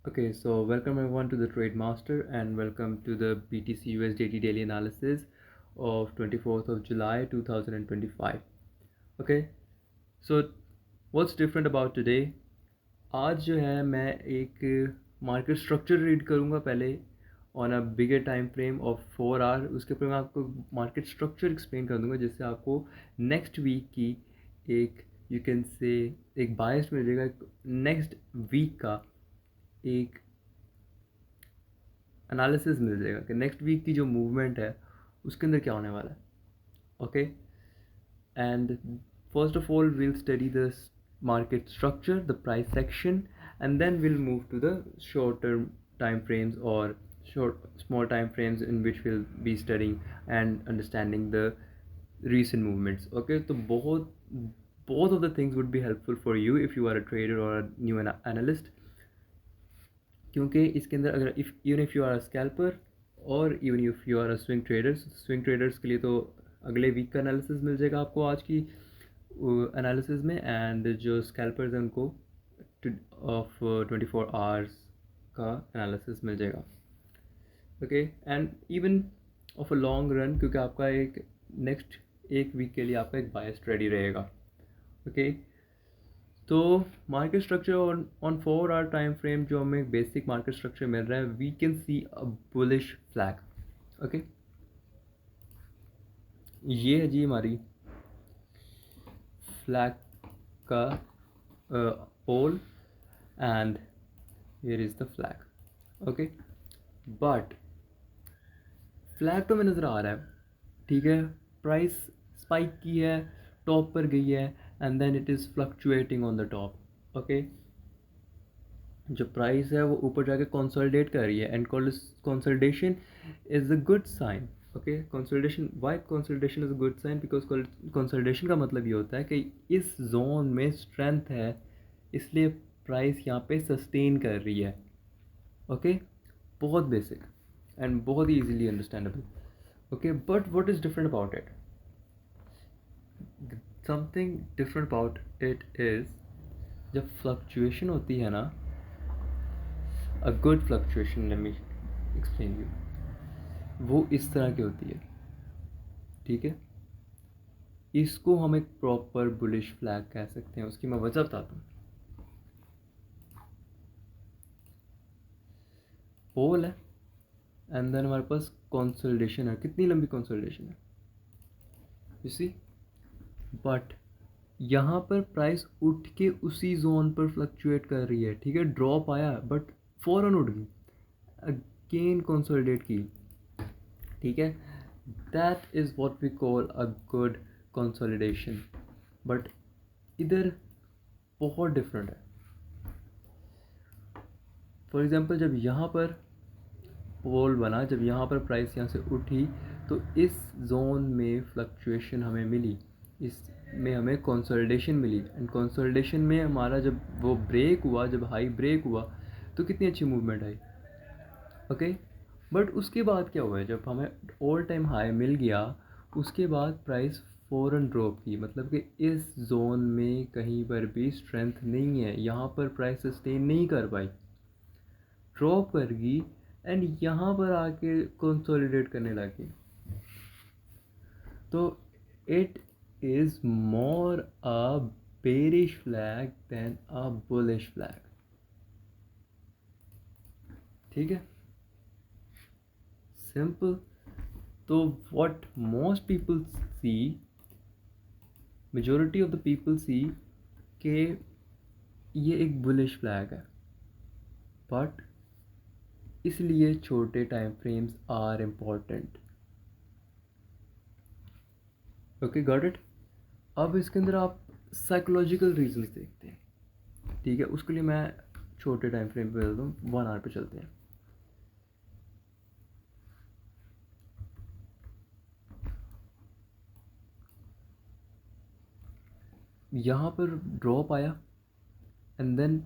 Okay, so welcome everyone to the Trade Master and welcome to the BTC USDT daily analysis of 24th of July 2025. Okay, so what's different about today? आज जो है मैं एक market structure read करूँगा पहले on a bigger time frame of 4 hour. उसके ऊपर मैं आपको मार्केट स्ट्रक्चर एक्सप्लेन कर दूँगा जिससे आपको नेक्स्ट वीक की एक यू कैन से एक बायस मिल जाएगा, नेक्स्ट वीक का एक एनालिसिस मिल जाएगा कि नेक्स्ट वीक की जो मूवमेंट है उसके अंदर क्या होने वाला है. Okay, and first of all we'll study the market structure, the price section, and then we'll move to the short term time frames or small time frames in which we'll be studying and understanding the recent movements. Okay, तो both of the things would be helpful for you if you are a trader or a new analyst, क्योंकि इसके अंदर अगर even if you are a scalper और even if you are a swing traders के लिए तो अगले week का एनालिसिस मिल जाएगा आपको आज की एनालिसिस में, एंड जो स्कैल्पर्स हैं उनको ऑफ 24 आवर्स का एनालिसिस मिल जाएगा. Okay, and even of a long run, क्योंकि आपका एक नेक्स्ट एक वीक के लिए आपका एक बायस रेडी रहेगा. ओके, तो market structure on 4 hour time frame जो हमें बेसिक मार्केट स्ट्रक्चर मिल रहा है, we can see a bullish flag. Okay, ये है जी हमारी फ्लैग का pole and here is the flag. Okay, but flag तो हमें नज़र आ रहा है, ठीक है, प्राइस स्पाइक की है, टॉप पर गई है, and then it is fluctuating on the top. Okay, जो प्राइस है वो ऊपर जाके कंसोलिडेट कर रही है, and consolidation is a good sign. Okay, consolidation, why consolidation is a good sign? Because consolidation का मतलब ये होता है कि इस जोन में स्ट्रेंथ है, इसलिए प्राइस यहाँ पे सस्टेन कर रही है. ओके, बहुत बेसिक एंड बहुत ही easily understandable. Okay, but what is different about it? Something different about it is जब फ्लक्चुएशन होती है ना, a good fluctuation, let me explain you, वो इस तरह की होती है. ठीक है, इसको हम एक प्रॉपर बुलिश फ्लैग कह सकते हैं. उसकी मैं वजह बताता हूँ. पोल है एंड देन हमारे पास कंसोलिडेशन है. कितनी लंबी कंसोलिडेशन है, यू सी, बट यहाँ पर प्राइस उठ के उसी जोन पर फ्लक्चुएट कर रही है. ठीक है, ड्रॉप आया बट फ़ौरन उठ गई, अगेन कंसोलिडेट की. ठीक है, that is what we call a good consolidation. But इधर बहुत डिफरेंट है. फॉर एग्ज़ाम्पल, जब यहाँ पर पोल बना, जब यहाँ पर प्राइस यहाँ से उठी, तो इस जोन में फ्लक्चुएशन हमें मिली, इसमें हमें कंसोलिडेशन मिली, एंड कंसोलिडेशन में हमारा जब वो ब्रेक हुआ, जब हाई ब्रेक हुआ, तो कितनी अच्छी मूवमेंट आई. ओके, बट उसके बाद क्या हुआ है, जब हमें ऑल टाइम हाई मिल गया, उसके बाद प्राइस फ़ौरन ड्रॉप की. मतलब कि इस जोन में कहीं पर भी स्ट्रेंथ नहीं है, यहाँ पर प्राइस सस्टेन नहीं कर पाई, ड्रॉप कर गई, एंड यहाँ पर आके कंसोलिडेट करने लगी. तो it is more a bearish flag than a bullish flag. ठीक है, सिंपल. तो what most people see, majority of the people see कि ये एक बुलिश फ्लैग है, बट इसलिए छोटे time frames are important. Okay, got it. अब इसके अंदर आप साइकोलॉजिकल रीजंस देखते हैं. ठीक है, उसके लिए मैं छोटे टाइम फ्रेम पे चलता हूँ, 1 आवर पे चलते हैं. यहाँ पर ड्रॉप आया एंड देन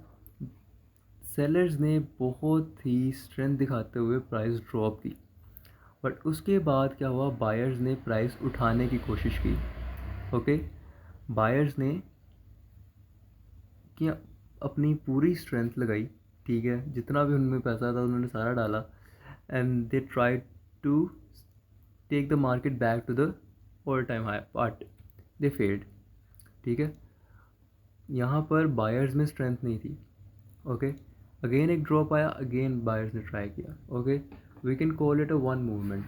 सेलर्स ने बहुत ही स्ट्रेंथ दिखाते हुए प्राइस ड्रॉप की, बट उसके बाद क्या हुआ, बायर्स ने प्राइस उठाने की कोशिश की. ओके, बायर्स ने क्या अपनी पूरी स्ट्रेंथ लगाई, ठीक है, जितना भी उनमें पैसा था उन्होंने सारा डाला, and they try to take the market back to the all time high, but they failed. ठीक है, यहाँ पर बायर्स में स्ट्रेंथ नहीं थी। ओके, अगेन एक ड्रॉप आया, अगेन बायर्स ने ट्राई किया। Okay, we can call it a one movement.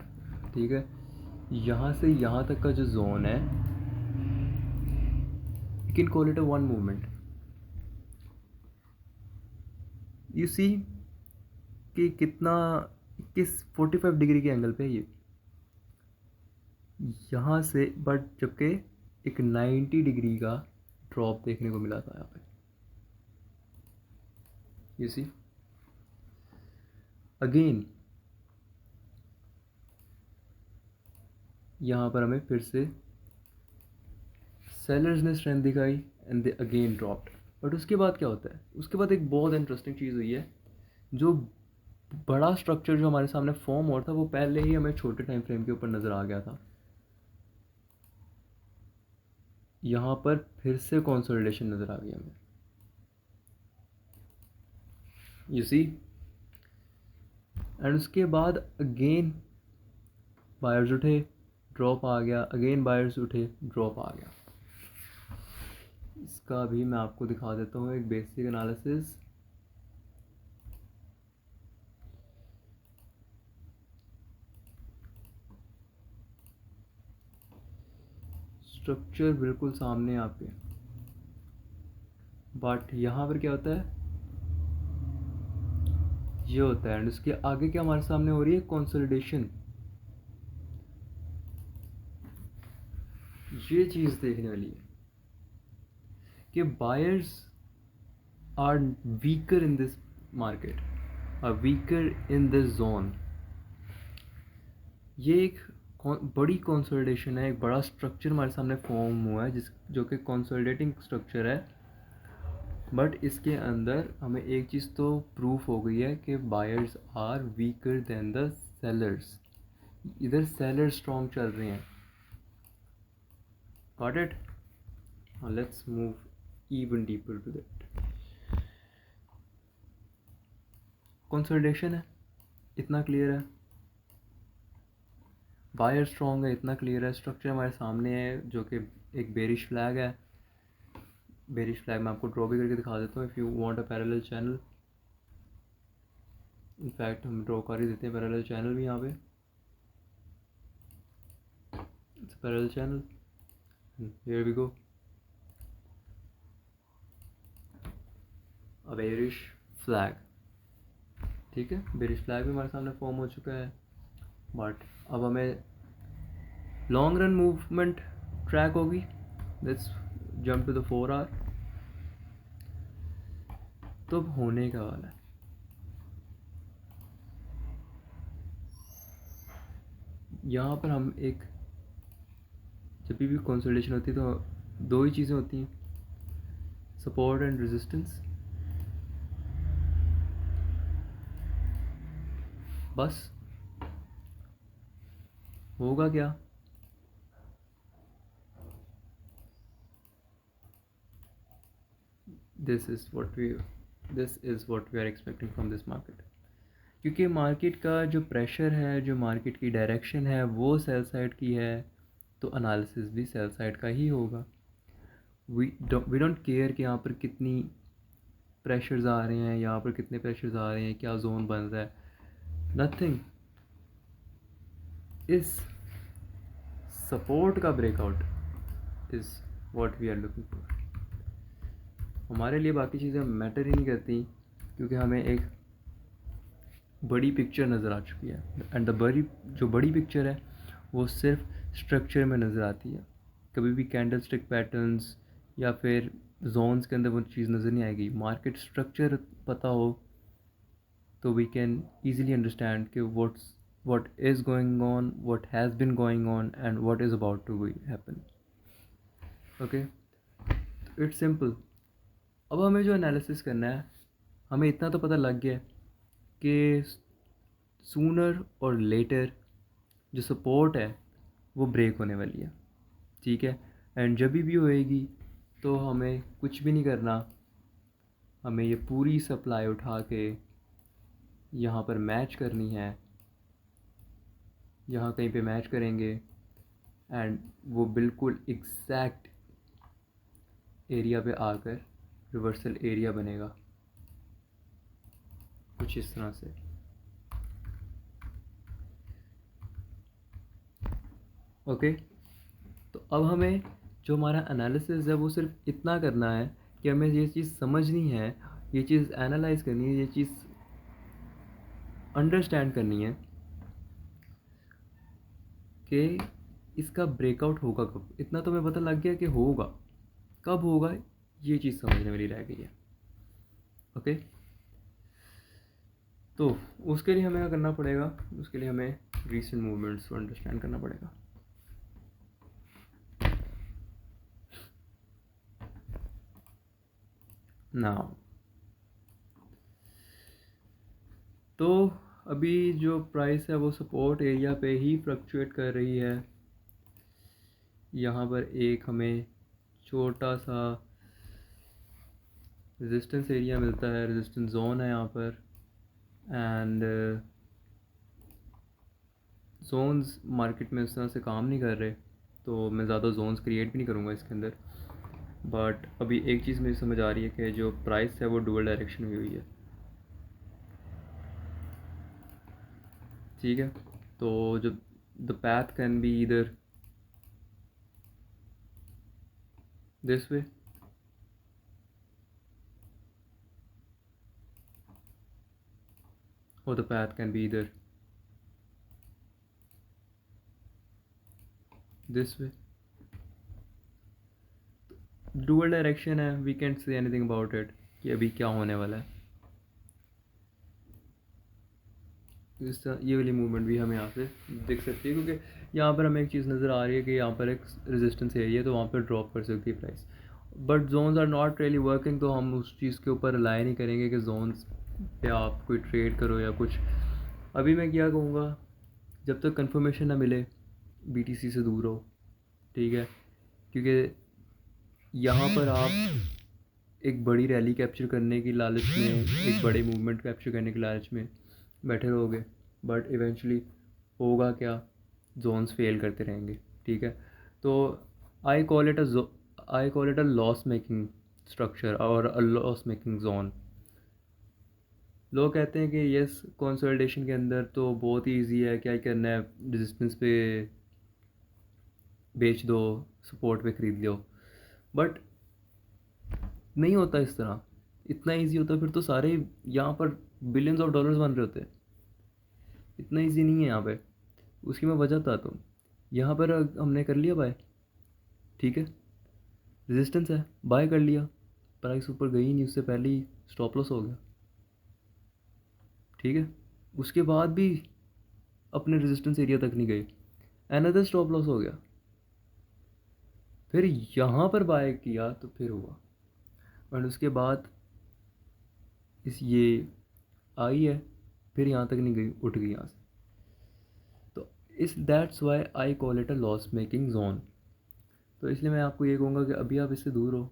ठीक है, यहाँ से यहाँ तक का जो जोन है, we can call it a one movement. You see कि कितना, किस 45 डिग्री के एंगल पे है ये यहाँ से, बट जबकि एक 90 डिग्री का ड्रॉप देखने को मिला था यहाँ पे। यू सी अगेन यहाँ पर हमें फिर से सेलर्स ने स्ट्रेंथ दिखाई and they again dropped. But उसके बाद क्या होता है, उसके बाद एक बहुत इंटरेस्टिंग चीज़ हुई है। जो बड़ा स्ट्रक्चर जो हमारे सामने फॉर्म हो रहा था वो पहले ही हमें छोटे टाइम फ्रेम के ऊपर नज़र आ गया था। यहाँ पर फिर से कंसोलिडेशन नज़र आ गई हमें। यू सी, एंड उसके बाद अगेन बायर्स उठे, ड्रॉप आ गया, अगेन बायर्स उठे, ड्रॉप आ गया। इसका भी मैं आपको दिखा देता हूँ एक बेसिक एनालिसिस। स्ट्रक्चर बिल्कुल सामने आपके, बट यहाँ पर क्या होता है, ये होता है, एंड उसके आगे क्या हमारे सामने हो रही है, कंसोलिडेशन। ये चीज़ देखने वाली है कि buyers are weaker in this market, are weaker in this zone. ये एक बड़ी कंसोलिडेशन है, एक बड़ा स्ट्रक्चर हमारे सामने फॉर्म हुआ है जिस जो कि कंसोलिडेटिंग स्ट्रक्चर है। बट इसके अंदर हमें एक चीज़ तो प्रूफ हो गई है कि buyers are weaker than the sellers. इधर सेलर स्ट्रॉन्ग चल रहे हैं। Got it? Let's move even deeper to that. Consolidation है, इतना क्लियर है। बायर स्ट्रॉन्ग है, इतना क्लियर है। स्ट्रक्चर हमारे सामने है जो कि एक बेरिश फ्लैग है। बेरिश फ्लैग मैं आपको ड्रॉ भी करके दिखा देता हूँ। If you want a parallel channel, in fact हम ड्रॉ कर ही देते हैं पैरेलल चैनल भी यहाँ पे। It's parallel channel, here we go, a bearish flag. ठीक है, बेरिश फ्लैग भी हमारे सामने फॉर्म हो चुका है। बट अब हमें लॉन्ग रन मूवमेंट ट्रैक होगी। Let's jump to the 4 hour. तो अब होने का वाला है, यहाँ पर हम एक, जब भी कंसोलिडेशन होती है तो दो ही चीज़ें होती हैं, सपोर्ट एंड रेजिस्टेंस। बस होगा क्या, this is what we are expecting from this market. क्योंकि मार्केट का जो प्रेशर है, जो मार्केट की डायरेक्शन है वो सेल साइड की है, तो एनालिसिस भी सेल साइड का ही होगा। वी डोंट केयर कि यहाँ पर कितनी प्रेशर्स आ रहे हैं, यहाँ पर कितने प्रेशर्स आ रहे हैं, क्या जोन बन रहा है, नथिंग। इस सपोर्ट का breakout is what we are looking for. हमारे लिए बाकी चीज़ें मैटर ही नहीं करती, क्योंकि हमें एक बड़ी पिक्चर नज़र आ चुकी है। एंड जो बड़ी पिक्चर है वो सिर्फ स्ट्रक्चर में नज़र आती है। कभी भी कैंडल स्टिक पैटर्न्स या फिर जोन्स के अंदर वो चीज़ नज़र नहीं आएगी। मार्केट स्ट्रक्चर पता हो तो वी कैन ईजिली अंडरस्टैंड कि what is going on, what has been going on, and what is about to happen. Okay, it's simple. अब हमें जो एनालिसिस करना है, हमें इतना तो पता लग गया कि सूनर और लेटर जो सपोर्ट है वो ब्रेक होने वाली है। ठीक है, एंड जब भी होएगी तो हमें कुछ भी नहीं करना, हमें ये पूरी सप्लाई उठा के यहाँ पर मैच करनी है, यहाँ कहीं पे मैच करेंगे एंड वो बिल्कुल एग्जैक्ट एरिया पे आकर रिवर्सल एरिया बनेगा कुछ इस तरह से। ओके, तो अब हमें जो हमारा एनालिसिस है वो सिर्फ इतना करना है कि हमें ये चीज़ समझनी है, ये चीज़ एनालाइज करनी है, ये चीज़ अंडरस्टैंड करनी है कि इसका ब्रेकआउट होगा कब। इतना तो हमें पता लग गया कि होगा, कब होगा ये चीज़ समझने वाली रह गई है। ओके, तो उसके लिए हमें क्या करना पड़ेगा, उसके लिए हमें रीसेंट मूवमेंट्स को अंडरस्टैंड करना पड़ेगा। नाउ तो अभी जो प्राइस है वो सपोर्ट एरिया पे ही फ्लक्चुएट कर रही है। यहाँ पर एक हमें छोटा सा रेजिस्टेंस एरिया मिलता है, रेजिस्टेंस जोन है यहाँ पर, एंड जोन्स मार्केट में उस तरह से काम नहीं कर रहे, तो मैं ज़्यादा जोन्स क्रिएट भी नहीं करूँगा इसके अंदर। बट अभी एक चीज़ मुझे समझ आ रही है कि जो प्राइस है वो डुअल डायरेक्शन में हुई है। ठीक है, तो जो the path can be either this way or the path can be either this way. Dual direction है, we can't say anything about it कि अभी क्या होने वाला है। इस ये वाली मूवमेंट भी हमें यहाँ से दिख सकती है, क्योंकि यहाँ पर हमें एक चीज़ नज़र आ रही है कि यहाँ पर एक रेजिस्टेंस एरिया है, तो वहाँ पर ड्रॉप कर सकती है price. But zones are not really working, तो हम उस चीज़ के ऊपर रिलाई नहीं करेंगे कि जोन्स पे आप कोई ट्रेड करो या कुछ। अभी मैं क्या कहूँगा, जब तक कंफर्मेशन ना मिले BTC से दूर रहो। ठीक है, क्योंकि यहाँ पर आप एक बड़ी रैली कैप्चर करने की लालच में, एक बड़े मूवमेंट कैप्चर करने की लालच में बैठे रहोगे, बट इवेंचुअली होगा क्या, जोन्स फेल करते रहेंगे। ठीक है, तो I call it a loss making structure और अ लॉस मेकिंग जोन। लोग कहते हैं कि यस कंसोलिडेशन के अंदर तो बहुत ही ईजी है, क्या करना है, रेजिस्टेंस पे बेच दो, सपोर्ट पे ख़रीद लो, बट नहीं होता इस तरह। इतना इजी होता फिर तो सारे यहाँ पर बिलियंस ऑफ डॉलर्स बन रहे होते। इतना इजी नहीं है यहाँ पे, उसकी मैं वजह बताता हूँ। यहाँ पर हमने कर लिया बाय, ठीक है, रेजिस्टेंस है, बाय कर लिया, प्राइस ऊपर गई नहीं, उससे पहले ही स्टॉप लॉस हो गया। ठीक है, उसके बाद भी अपने रेजिस्टेंस एरिया तक नहीं गए, अनदर स्टॉप लॉस हो गया, फिर यहाँ पर बाय किया तो फिर हुआ, और उसके बाद इस ये आई है, फिर यहाँ तक नहीं गई, उठ गई यहाँ से। तो इस that's why I call it a loss making zone. तो इसलिए मैं आपको ये कहूँगा कि अभी आप इससे दूर हो,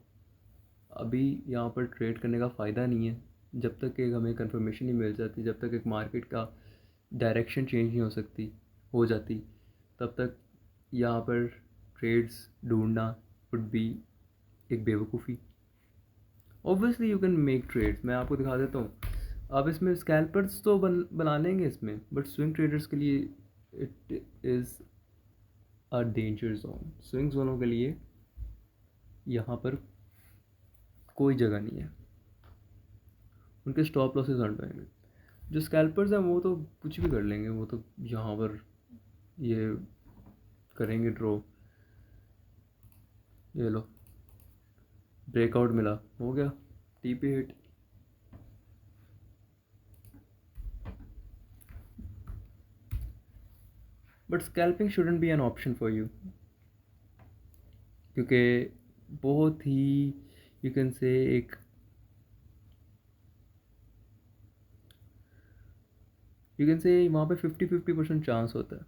अभी यहाँ पर ट्रेड करने का फ़ायदा नहीं है। जब तक एक हमें कंफर्मेशन नहीं मिल जाती, जब तक एक मार्केट का डायरेक्शन चेंज नहीं हो जाती, तब तक यहाँ पर ट्रेड्स ढूंढना वुड बी एक बेवकूफ़ी। Obviously you can make trades, मैं आपको दिखा देता हूँ। आप इसमें स्कैल्पर्स तो बना लेंगे इसमें, बट स्विंग ट्रेडर्स के लिए it is a danger zone. Swing जोनों के लिए यहाँ पर कोई जगह नहीं है, उनके स्टॉप लॉसेस हट जाएंगे। जो स्कैल्पर्स हैं वो तो कुछ भी कर लेंगे, वो तो यहाँ पर ये करेंगे ड्रॉ, ये लो ब्रेकआउट मिला, हो गया TP hit. But scalping shouldn't be an option for you, क्योंकि बहुत ही यू कैन से एक वहाँ पे 50-50% चांस होता है,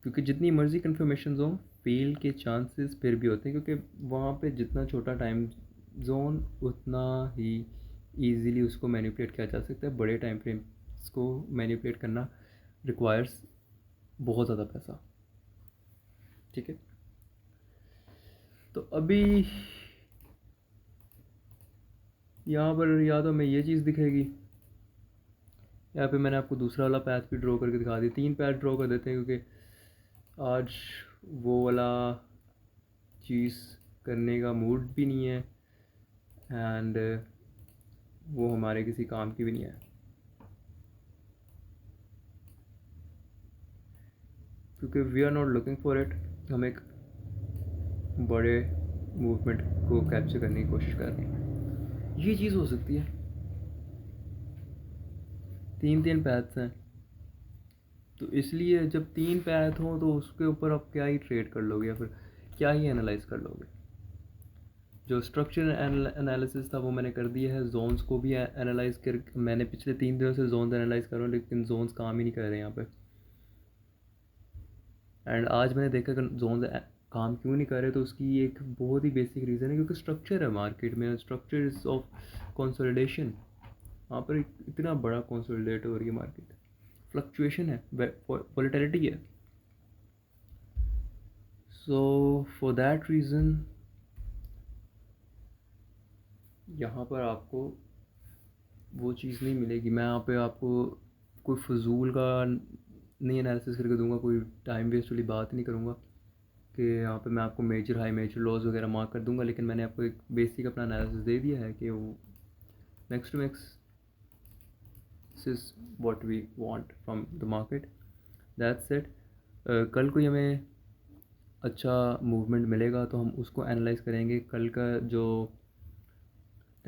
क्योंकि जितनी मर्जी कन्फर्मेशन हो फेल के चांसेस फिर भी होते हैं, क्योंकि वहाँ पे जितना छोटा टाइम जोन उतना ही ईज़िली उसको मैनिपुलेट किया जा सकता है। बड़े टाइम फ्रेम्स को मैनिपुलेट करना रिक्वायर्स बहुत ज़्यादा पैसा। ठीक है, तो अभी यहाँ पर या तो हमें ये चीज़ दिखेगी, यहाँ पे मैंने आपको दूसरा वाला पैथ भी ड्रॉ करके दिखा दिया। 3 पैथ ड्रॉ कर देते हैं, क्योंकि आज वो वाला चीज़ करने का मूड भी नहीं है एंड वो हमारे किसी काम की भी नहीं है। क्योंकि we are not looking for it, हम एक बड़े मूवमेंट को कैप्चर करने की कोशिश कर रहे हैं। ये चीज़ हो सकती है। 3 पैथ्स हैं, तो इसलिए जब 3 पैथ हों तो उसके ऊपर आप क्या ही ट्रेड कर लोगे या फिर क्या ही एनालाइज कर लोगे। जो स्ट्रक्चर एनालिसिस था वो मैंने कर दिया है। जोन्स को भी एनालाइज कर, मैंने पिछले 3 दिनों से जोन्स एनालाइज कर रहा हूँ, लेकिन जोन्स काम ही नहीं कर रहे यहाँ पे। एंड आज मैंने देखा कि जोन्स काम क्यों नहीं कर रहे, तो उसकी एक बहुत ही बेसिक रीज़न है, क्योंकि स्ट्रक्चर है मार्केट में, स्ट्रक्चर इज ऑफ कंसोलिडेशन। वहाँ पर इतना बड़ा कंसोलिडेट हो रही है मार्केट, फ्लक्चुएशन है, वॉलेटिलिटी है। सो फॉर दैट रीज़न यहाँ पर आपको वो चीज़ नहीं मिलेगी। मैं यहाँ पे आपको कोई फजूल का नहीं एनालिसिस करके दूंगा, कोई टाइम वेस्ट वाली बात नहीं करूँगा कि यहाँ पे मैं आपको मेजर हाई मेजर लॉस वगैरह मार्क कर दूंगा। लेकिन मैंने आपको एक बेसिक अपना एनालिसिस दे दिया है कि वो next max is what we want from the market, that's it. कल को हमें अच्छा मूवमेंट मिलेगा तो हम उसको एनालाइज करेंगे। कल का जो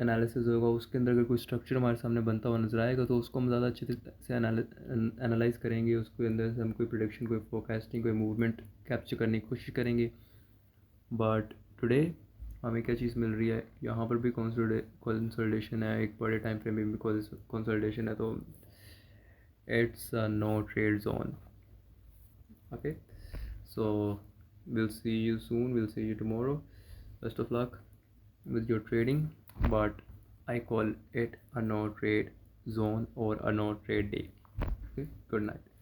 एनालिसिस होगा उसके अंदर अगर कोई स्ट्रक्चर हमारे सामने बनता हुआ नज़र आएगा तो उसको हम ज़्यादा अच्छे से एनालाइज करेंगे। उसके अंदर से हम कोई प्रोडिक्शन, कोई फोरकास्टिंग, कोई मूवमेंट कैप्चर करने की कोशिश करेंगे। बट टुडे हमें क्या चीज़ मिल रही है, यहाँ पर भी कंसोलिडेशन है, एक बड़े टाइम फ्रेम में भी कंसोलिडेशन है, तो it's a no trade zone. Okay, so we'll see you soon, we'll see you tomorrow. Best of luck with your trading, but I call it a no trade zone or a no trade day. Okay, good night.